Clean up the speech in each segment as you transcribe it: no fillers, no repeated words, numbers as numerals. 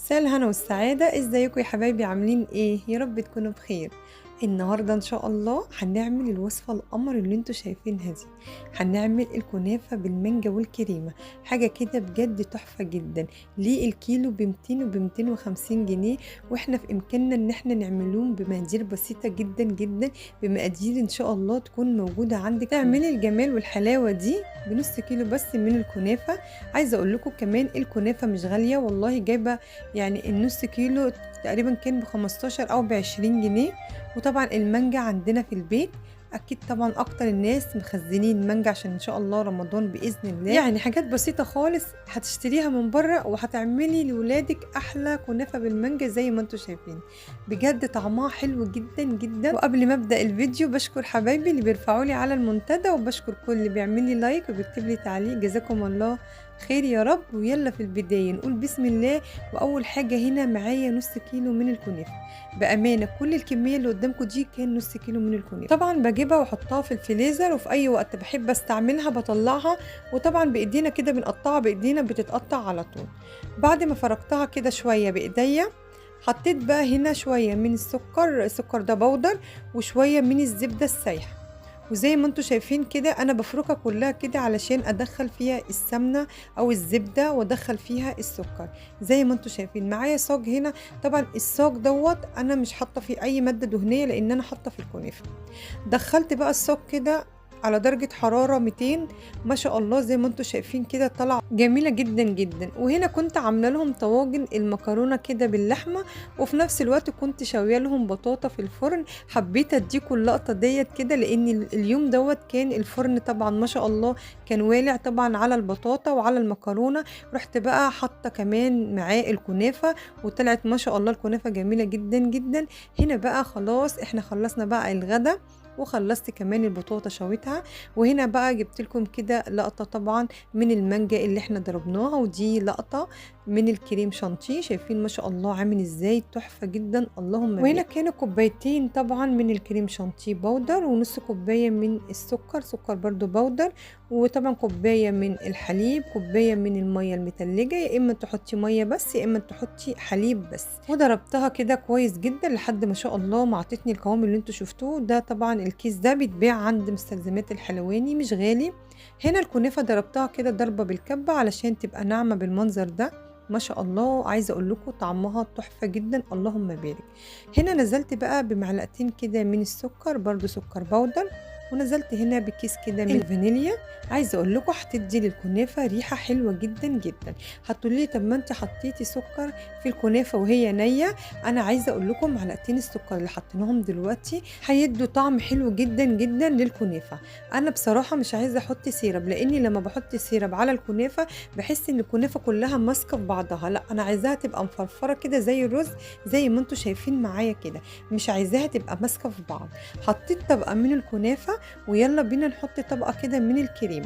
مساء الهنا والسعادة، ازيكم يا حبايبي؟ عاملين ايه؟ يا رب تكونوا بخير. النهاردة ان شاء الله هنعمل الوصفة القمر اللي انتوا شايفينها دي. هنعمل الكنافة بالمانجا والكريمة، حاجة كده بجد تحفة جدا. ليه الكيلو ب200 وب250 جنيه، واحنا في امكاننا ان احنا نعملهم بمقادير بسيطة جدا جدا، بمقادير ان شاء الله تكون موجودة عندك. تعملي الجمال والحلاوة دي بنص كيلو بس من الكنافة. عايزة اقول لكم كمان الكنافة مش غالية والله، جايبة يعني النص كيلو تقريبا كان ب15 أو ب20 جنيه. وطبعا المانجا عندنا في البيت، أكيد طبعا أكتر الناس مخزنين مانجا عشان إن شاء الله رمضان بإذن الله. يعني حاجات بسيطة خالص هتشتريها من بره وهتعملي لولادك أحلى كنافة بالمانجا زي ما انتوا شايفين. بجد طعمها حلو جدا جدا. وقبل ما أبدأ الفيديو بشكر حبايبي اللي بيرفعوا لي على المنتدى، وبشكر كل اللي بيعمل لي لايك وبيكتب لي تعليق، جزاكم الله خير يا رب. ويلا في البداية نقول بسم الله. واول حاجه هنا معايا نص كيلو من الكنافه. بامانه كل الكميه اللي قدامكم دي كان نص كيلو من الكنافه. طبعا بجيبها واحطها في الفريزر، وفي اي وقت بحب استعملها بطلعها، وطبعا بايدينا كده بنقطعها بايدينا بتتقطع على طول. بعد ما فرقتها كده شويه بايديا، حطيت بقى هنا شويه من السكر ده بودر، وشويه من الزبده السايحه. وزي ما انتوا شايفين كده انا بفركها كلها كده علشان ادخل فيها السمنه او الزبده وادخل فيها السكر. زي ما انتوا شايفين معايا صاج هنا. طبعا الصاج دوت انا مش حاطه فيه اي ماده دهنيه لان انا حاطه في الكنافه. دخلت بقى الصاج كده على درجة حرارة 200. ما شاء الله زي ما انتوا شايفين كده طلع جميلة جدا جدا. وهنا كنت عاملة لهم طواجن المكرونة كده باللحمة، وفي نفس الوقت كنت شاوية لهم بطاطا في الفرن. حبيت اديكم اللقطة ديت كده لان اليوم دوت كان الفرن طبعا ما شاء الله كان والع طبعا على البطاطا وعلى المكرونة. رحت بقى حاطة كمان معاه الكنافة، وطلعت ما شاء الله الكنافة جميلة جدا جدا. هنا بقى خلاص احنا خلصنا بقى الغدا، وخلصت كمان البطاطا شويتها. وهنا بقى جبت لكم كده لقطة طبعا من المانجا اللي احنا ضربناها، ودي لقطة من الكريم شانتيه. شايفين ما شاء الله عامل ازاي تحفة جدا اللهم بارك. وهنا كانوا كوبايتين طبعا من الكريم شانتيه بودر، ونص كوباية من سكر برضو بودر، وطبعا كوباية من الحليب، كوباية من المية المتلجة، يا اما تحطي مية بس يا اما تحطي حليب بس. وضربتها كده كويس جدا لحد ما شاء الله ما عطتني القوام اللي انتوا شفتوه ده. طبعا الكيس ده بيتباع عند مستلزمات الحلواني، مش غالي. هنا الكنافة ضربتها كده ضربة بالكبة علشان تبقى ناعمة بالمنظر ده. ما شاء الله عايزة اقول لكم طعمها تحفة جدا اللهم بارك. هنا نزلت بقى بمعلقتين كده من السكر، برضو سكر بودر، ونزلت هنا بكيس كده من الفانيليا. عايزه اقول لكم هتدي للكنافه ريحه حلوه جدا جدا. هتقولي لي طب ما انت حطيتي سكر في الكنافه وهي نيه. انا عايزه اقول لكم معلقتين السكر اللي حطيناهم دلوقتي هيدوا طعم حلو جدا جدا للكنافه. انا بصراحه مش عايزه احط سيرب، لاني لما بحط سيرب على الكنافه بحس ان الكنافه كلها ماسكه في بعضها. لا انا عايزاها تبقى مفرفره كده زي الرز، زي ما انتوا شايفين معايا كده، مش عايزاها تبقى ماسكه في بعض. حطيت طبقه من الكنافه، ويلا بينا نحط طبقه كده من الكريمه.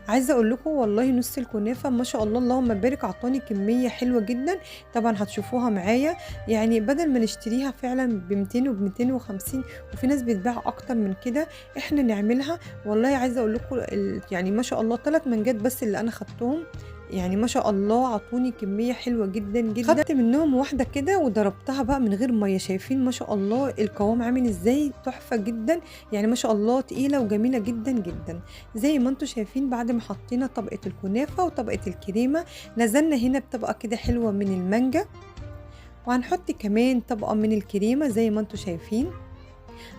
عايزه اقول لكم والله نص الكنافه ما شاء الله اللهم بارك عطاني كميه حلوه جدا. طبعا هتشوفوها معايا. يعني بدل ما نشتريها فعلا ب200 وب250، وفي ناس بتباع اكتر من كده، احنا نعملها. والله عايزه اقول لكم يعني ما شاء الله 3 منجات بس اللي انا خدتهم، يعني ما شاء الله عطوني كميه حلوه جدا جدا. خدت منهم واحده كده وضربتها بقى من غير ميه. شايفين ما شاء الله القوام عامل ازاي تحفه جدا. يعني ما شاء الله تقيله وجميله جدا جدا. زي ما انتوا شايفين بعد ما حطينا طبقة الكنافة وطبقة الكريمة، نزلنا هنا بطبقة كده حلوة من المانجا، وهنحط كمان طبقة من الكريمة زي ما انتوا شايفين.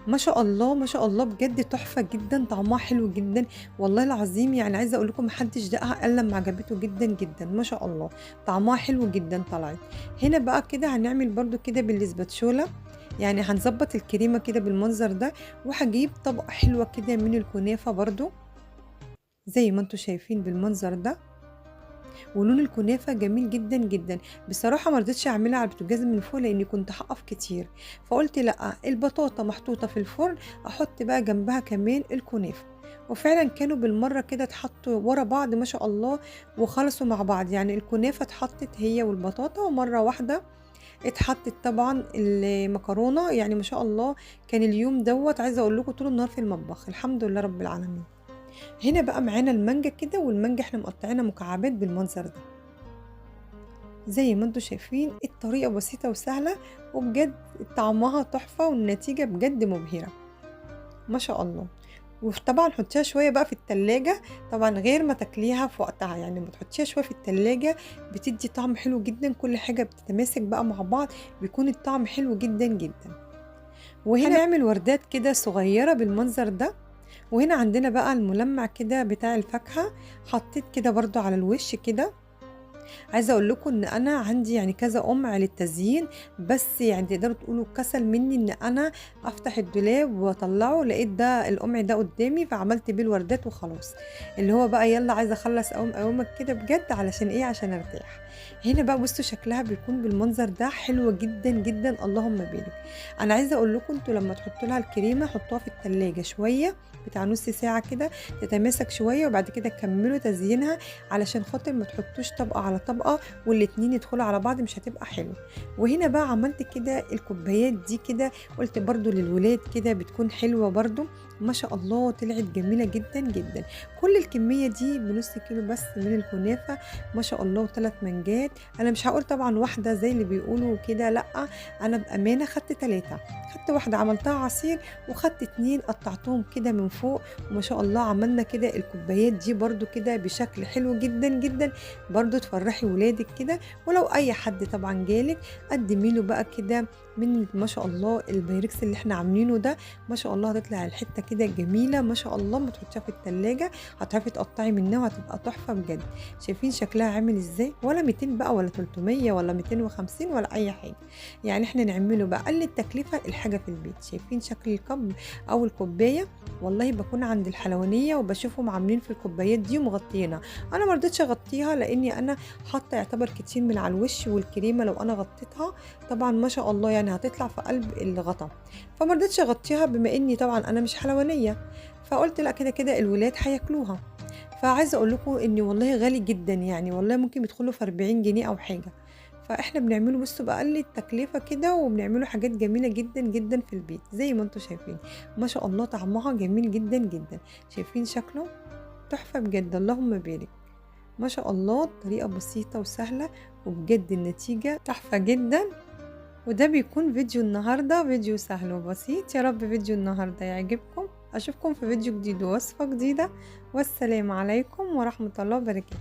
ما شاء الله ما شاء الله بجد تحفة جدا، طعمها حلو جدا والله العظيم. يعني عايزة اقول لكم محدش دقها الا لما عجبته جدا جدا. ما شاء الله طعمها حلو جدا طلعت. هنا بقى كده هنعمل برضو كده بالسباتشولا، يعني هنظبط الكريمة كده بالمنظر ده. وهجيب طبقة حلوة كده من الكنافة برضو زي ما انتوا شايفين بالمنظر ده. ولون الكنافة جميل جدا جدا. بصراحة ما رضيتش اعملها على البوتاجاز من فوق لاني كنت هقف كتير، فقلت لا البطاطا محطوطة في الفرن، احط بقى جنبها كمان الكنافة. وفعلا كانوا بالمرة كده اتحطوا ورا بعض ما شاء الله، وخلصوا مع بعض. يعني الكنافة اتحطت هي والبطاطا ومرة واحدة اتحطت طبعا المكرونة. يعني ما شاء الله كان اليوم دوت عايزة اقول لكم طول النهار في المطبخ الحمد لله رب العالمين. هنا بقى معانا المانجا كده، والمانجا احنا مقطعينها مكعبات بالمنظر ده. زي ما انتم شايفين الطريقة بسيطة وسهلة، وبجد طعمها تحفة والنتيجة بجد مبهرة ما شاء الله. وطبعًا حطيها شوية بقى في التلاجة، طبعًا غير ما تاكليها في وقتها، يعني لمّا تحطيها شوية في التلاجة بتدّي طعم حلو جدًا، كل حاجة بتتماسك بقى مع بعض، بيكون الطعم حلو جدًا، جدًا. وهنا هنعمل وردات كده صغيرة بالمنظر ده، وهنا عندنا بقى المُلمّع كده بتاع الفاكهة، حطيت كده برضه على الوش كده. عايزة أقول لكم إن أنا عندي يعني كذا قُمع للتزيين، بس يعني تقدروا تقولوا كسل منّي إن أنا أفتح الدولاب وأطلّعه، لقيت ده القُمع ده قدّامي فعملت بيه الوردات وخلاص، اللي هو بقى يالّا عايزة أخلّص أقوم أقومك كده بجد علشان إيه، عشان أرتاح. هنا بقى بُصّوا شكلها بيكون بالمنظر ده حلوة جدًا، جدًا، اللهم بارك. أنا عايزة أقول لكم أنتم لمّا تحطّوا لها الكريمة حطّوها في التلاجة شوية، بتاع نُص ساعة كده تتماسك شوية، وبعد كده كمّلوا تزيينها علشان خاطر ما تحطّوش طبقة على طبقة والاتنين يدخلوا على بعض مش هتبقى حلوة. وهنا بقى عملت كده الكوبايات دي كده، قُلت برضه للولاد كده بتكون حلوة برضه، ما شاء الله طلعت جميلة جدًا، جدًا. كل الكمية دي بنُص كيلو بس من الكنافة ما شاء الله و3 مانجات، أنا مش هاقول طبعًا واحدة زي اللي بيقولوا كده لأ، أنا بأمانة خدت 3، خدت واحدة عملتها عصير وخدت 2 قطّعتهم كده من فوق، وما شاء الله عملنا كده الكوبايات دي برضه كده بشكل حلو جدًا، جدًا، برضه تفرّحي ولادِك كده. ولو أي حد طبعًا جالِك قدّمي له بقى كده من ما شاء الله البايركس اللي إحنا عاملينه ده، ما شاء الله هتطلع الحتّة كده جميلة ما شاء الله، أمّا تحطيها في التلاجة هتعرفي تقطّعي منها وهتبقى تحفة بجد. شايفين شكلها عامل إزاي؟ ولا 200 بقى ولا 300 ولا 250 ولا أي حاجة، يعني إحنا نعمله بأقل التكلفة الحاجة في البيت. شايفين شكل الكَب أو الكوباية؟ والله باكون عند الحلوانية وباشوفهم عاملين في الكوبايات دي ومغطّيينها، أنا ما رضيتش أغطّيها لإني أنا حاطة يعتبر كتير من على الوش، والكريمة لو أنا غطيتها طبعًا ما شاء الله يعني هتطلع في قلب الغطا، فما رضيتش أغطيها بما إني طبعًا أنا مش حلوانية، فقُلت لأ كده، كده الولاد هياكلوها. فعايزة أقول لكم إن والله غالي جدًا يعني والله ممكن يدخلوا في 40 جنيه أو حاجة، فإحنا بنعمله بُصّوا بأقل التكلفة كده، وبنعمله حاجات جميلة جدًا، جدًا في البيت زي ما أنتم شايفين، ما شاء الله طعمها جميل جدًا، جدًا. شايفين شكله؟ تحفة بجد اللهم بارك. ما شاء الله طريقة بسيطة وسهلة، وبجد النتيجة تحفة جدًا. وده بيكون فيديو النهارده، فيديو سهل وبسيط، يا رب فيديو النهارده يعجبكم، أشوفكم في فيديو جديد ووصفة جديدة، والسلام عليكم ورحمة الله وبركاته.